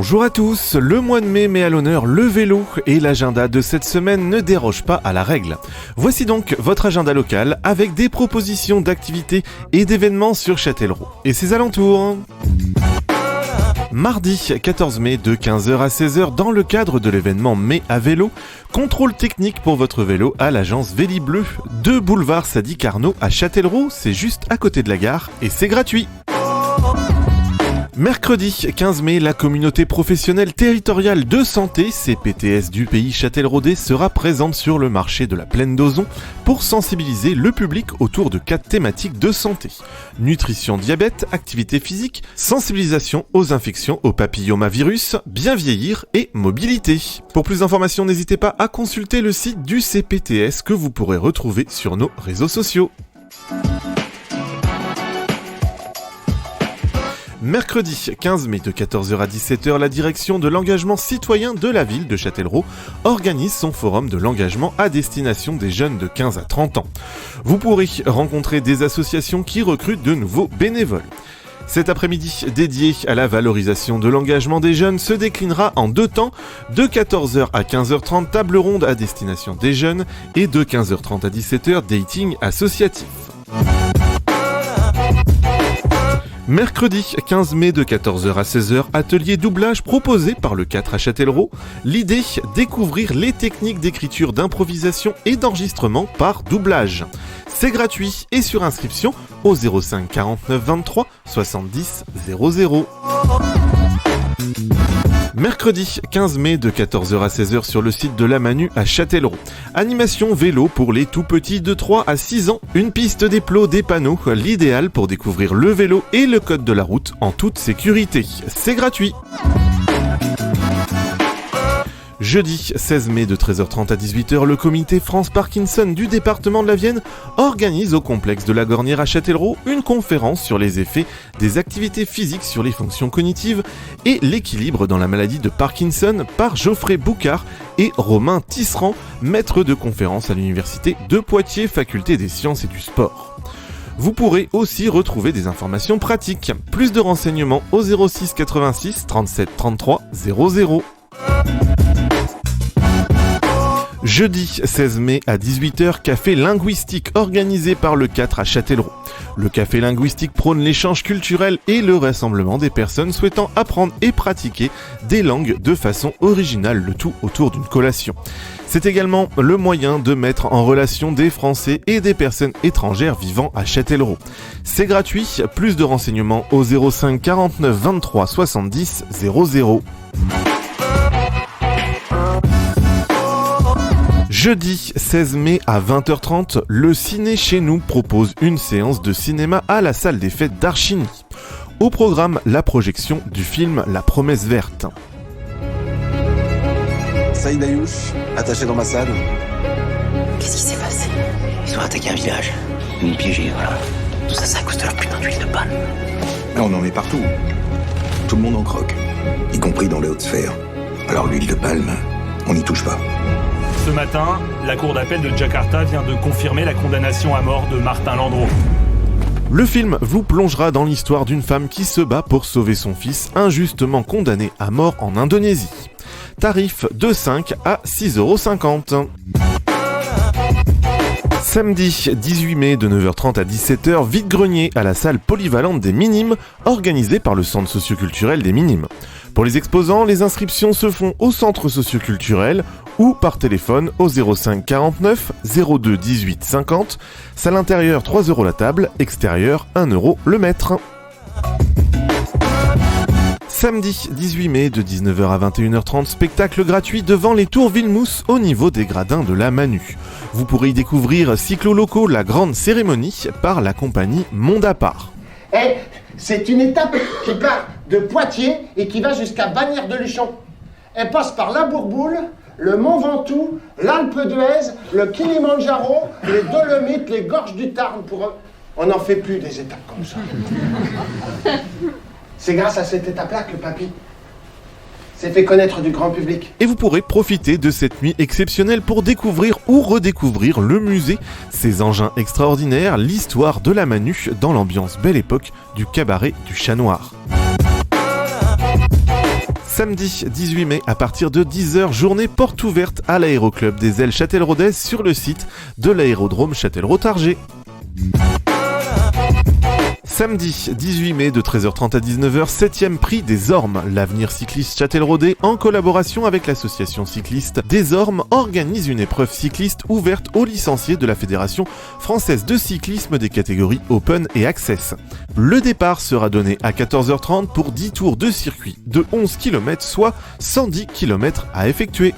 Bonjour à tous, le mois de mai met à l'honneur le vélo et l'agenda de cette semaine ne déroge pas à la règle. Voici donc votre agenda local avec des propositions d'activités et d'événements sur Châtellerault et ses alentours. Mardi 14 mai de 15h à 16h dans le cadre de l'événement Mai à vélo, contrôle technique pour votre vélo à l'agence Vélibleu, 2 boulevard Sadi Carnot à Châtellerault, c'est juste à côté de la gare et c'est gratuit. Mercredi 15 mai, la communauté professionnelle territoriale de santé, CPTS du pays châtelleraudais, sera présente sur le marché de la Plaine d'Ozon pour sensibiliser le public autour de 4 thématiques de santé. Nutrition, diabète, activité physique, sensibilisation aux infections au papillomavirus, bien vieillir et mobilité. Pour plus d'informations, n'hésitez pas à consulter le site du CPTS que vous pourrez retrouver sur nos réseaux sociaux. Mercredi 15 mai de 14h à 17h, la direction de l'engagement citoyen de la ville de Châtellerault organise son forum de l'engagement à destination des jeunes de 15 à 30 ans. Vous pourrez rencontrer des associations qui recrutent de nouveaux bénévoles. Cet après-midi dédié à la valorisation de l'engagement des jeunes se déclinera en 2 temps, de 14h à 15h30 table ronde à destination des jeunes et de 15h30 à 17h dating associatif. Mercredi 15 mai de 14h à 16h, atelier doublage proposé par le 4 à Châtellerault. L'idée, découvrir les techniques d'écriture, d'improvisation et d'enregistrement par doublage. C'est gratuit et sur inscription au 05 49 23 70 00. Mercredi 15 mai de 14h à 16h sur le site de la Manu à Châtellerault. Animation vélo pour les tout petits de 3 à 6 ans. Une piste, des plots, des panneaux, l'idéal pour découvrir le vélo et le code de la route en toute sécurité. C'est gratuit. Jeudi 16 mai de 13h30 à 18h, le comité France Parkinson du département de la Vienne organise au complexe de la Gornière à Châtellerault une conférence sur les effets des activités physiques sur les fonctions cognitives et l'équilibre dans la maladie de Parkinson par Geoffrey Boucard et Romain Tisserand, maître de conférence à l'université de Poitiers, faculté des sciences et du sport. Vous pourrez aussi retrouver des informations pratiques. Plus de renseignements au 06 86 37 33 00. Jeudi 16 mai à 18h, café linguistique organisé par le 4 à Châtellerault. Le café linguistique prône l'échange culturel et le rassemblement des personnes souhaitant apprendre et pratiquer des langues de façon originale, le tout autour d'une collation. C'est également le moyen de mettre en relation des Français et des personnes étrangères vivant à Châtellerault. C'est gratuit, plus de renseignements au 05 49 23 70 00. Jeudi 16 mai à 20h30, le Ciné Chez Nous propose une séance de cinéma à la salle des fêtes d'Archigny. Au programme, la projection du film La Promesse Verte. Saïd Ayouch, attaché d'ambassade. Qu'est-ce qui s'est passé? Ils ont attaqué un village. Ils nous piégés, voilà. Tout ça, c'est à cause de leur putain d'huile de palme. Là, on en met partout. Tout le monde en croque, y compris dans les hautes sphères. Alors l'huile de palme, on n'y touche pas. Ce matin, la cour d'appel de Jakarta vient de confirmer la condamnation à mort de Martin Landreau. Le film vous plongera dans l'histoire d'une femme qui se bat pour sauver son fils injustement condamné à mort en Indonésie. Tarif de 5 à 6,50 €. Samedi 18 mai de 9h30 à 17h, vide-grenier à la salle polyvalente des Minimes, organisée par le centre socioculturel des Minimes. Pour les exposants, les inscriptions se font au centre socioculturel ou par téléphone au 05 49 02 18 50. Salle intérieure 3 € la table, extérieure 1 € le mètre. Samedi 18 mai de 19h à 21h30, spectacle gratuit devant les Tours Villemousse au niveau des gradins de la Manu. Vous pourrez y découvrir Cyclo-Loco, la grande cérémonie par la compagnie Monde à part. C'est une étape qui part de Poitiers et qui va jusqu'à Bagnères-de-Luchon. Elle passe par la Bourboule, le Mont Ventoux, l'Alpe d'Huez, le Kilimandjaro, les Dolomites, les Gorges du Tarn. On n'en fait plus des étapes comme ça. C'est grâce à cette étape-là que papy s'est fait connaître du grand public. Et vous pourrez profiter de cette nuit exceptionnelle pour découvrir ou redécouvrir le musée, ses engins extraordinaires, l'histoire de la Manu dans l'ambiance belle époque du cabaret du Chat Noir. Samedi 18 mai à partir de 10h, journée porte ouverte à l'Aéroclub des Ailes Châtelleraudaises sur le site de l'aérodrome Châtellerault-Targé. Samedi 18 mai de 13h30 à 19h, 7e prix des Ormes. L'avenir cycliste châtelleraudais, en collaboration avec l'association cycliste des Ormes, organise une épreuve cycliste ouverte aux licenciés de la Fédération française de cyclisme des catégories Open et Access. Le départ sera donné à 14h30 pour 10 tours de circuit de 11 km, soit 110 km à effectuer.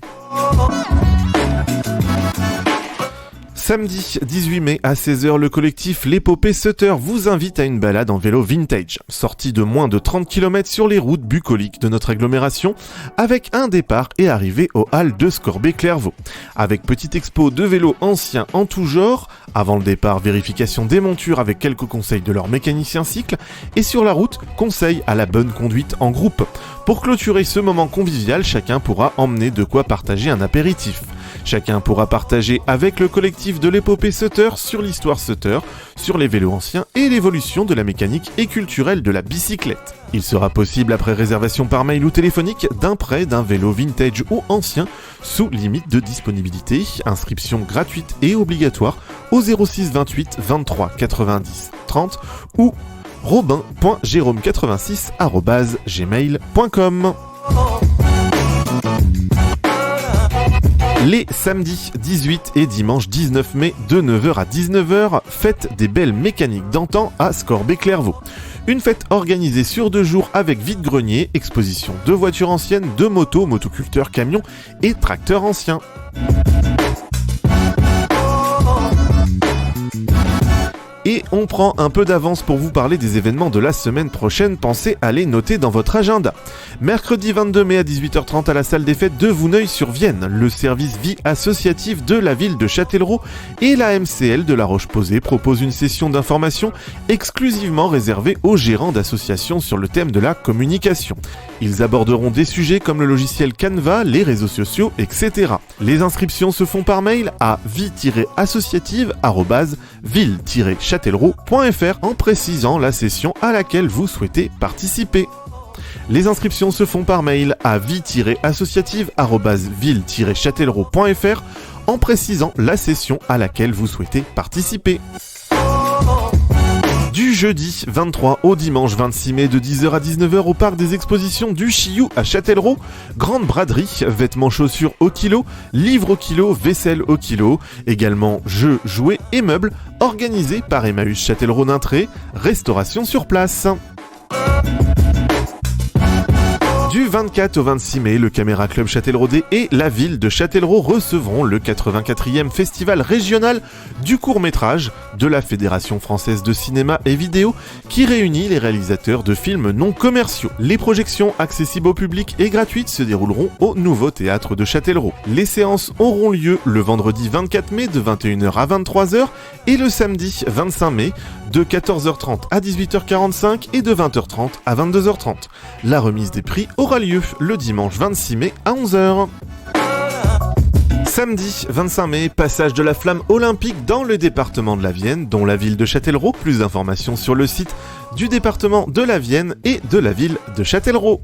Samedi 18 mai à 16h, le collectif L'Épopée Sutter vous invite à une balade en vélo vintage. Sortie de moins de 30 km sur les routes bucoliques de notre agglomération, avec un départ et arrivée aux halles de Scorbé-Clairvaux. Avec petite expo de vélos anciens en tout genre, avant le départ, vérification des montures avec quelques conseils de leur mécanicien cycle, et sur la route, conseils à la bonne conduite en groupe. Pour clôturer ce moment convivial, chacun pourra emmener de quoi partager un apéritif. Chacun pourra partager avec le collectif de l'Épopée Sutter sur l'histoire Sutter, sur les vélos anciens et l'évolution de la mécanique et culturelle de la bicyclette. Il sera possible, après réservation par mail ou téléphonique, d'un prêt d'un vélo vintage ou ancien sous limite de disponibilité. Inscription gratuite et obligatoire au 06 28 23 90 30 ou robin.jerome86@gmail.com. Les samedis 18 et dimanche 19 mai de 9h à 19h, fête des belles mécaniques d'antan à Scorbé-Clairvaux. Une fête organisée sur 2 jours avec vide-grenier, exposition de voitures anciennes, de motos, motoculteurs, camions et tracteurs anciens. Et on prend un peu d'avance pour vous parler des événements de la semaine prochaine, pensez à les noter dans votre agenda. Mercredi 22 mai à 18h30 à la salle des fêtes de Vouneuil-sur-Vienne, le service vie associative de la ville de Châtellerault et la MCL de La Roche-Posay proposent une session d'information exclusivement réservée aux gérants d'associations sur le thème de la communication. Ils aborderont des sujets comme le logiciel Canva, les réseaux sociaux, etc. Les inscriptions se font par mail à vie-associative@ville-châtellerault.fr en précisant la session à laquelle vous souhaitez participer. Les inscriptions se font par mail à vie-associative@ville-châtellerault.fr en précisant la session à laquelle vous souhaitez participer. Du jeudi 23 au dimanche 26 mai de 10h à 19h au parc des expositions du Chiou à Châtellerault, grande braderie, vêtements, chaussures au kilo, livres au kilo, vaisselle au kilo, également jeux, jouets et meubles, organisés par Emmaüs Châtellerault-Nintré, restauration sur place. Du 24 au 26 mai, le Caméra Club Châtelleraudais et la ville de Châtellerault recevront le 84e festival régional du court-métrage de la Fédération française de cinéma et vidéo qui réunit les réalisateurs de films non commerciaux. Les projections accessibles au public et gratuites se dérouleront au Nouveau Théâtre de Châtellerault. Les séances auront lieu le vendredi 24 mai de 21h à 23h et le samedi 25 mai de 14h30 à 18h45 et de 20h30 à 22h30. La remise des prix aura lieu le dimanche 26 mai à 11h. Samedi 25 mai, passage de la flamme olympique dans le département de la Vienne, dont la ville de Châtellerault. Plus d'informations sur le site du département de la Vienne et de la ville de Châtellerault.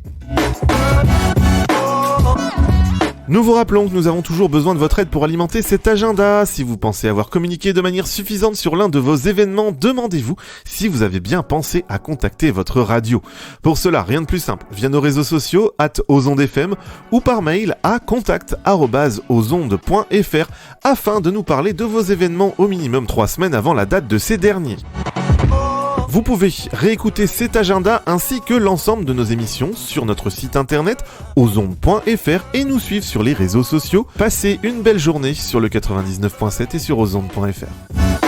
Nous vous rappelons que nous avons toujours besoin de votre aide pour alimenter cet agenda. Si vous pensez avoir communiqué de manière suffisante sur l'un de vos événements, demandez-vous si vous avez bien pensé à contacter votre radio. Pour cela, rien de plus simple, via nos réseaux sociaux, @osondefm ou par mail à contact@osonde.fr afin de nous parler de vos événements au minimum 3 semaines avant la date de ces derniers. Vous pouvez réécouter cet agenda ainsi que l'ensemble de nos émissions sur notre site internet osonde.fr et nous suivre sur les réseaux sociaux. Passez une belle journée sur le 99.7 et sur osonde.fr.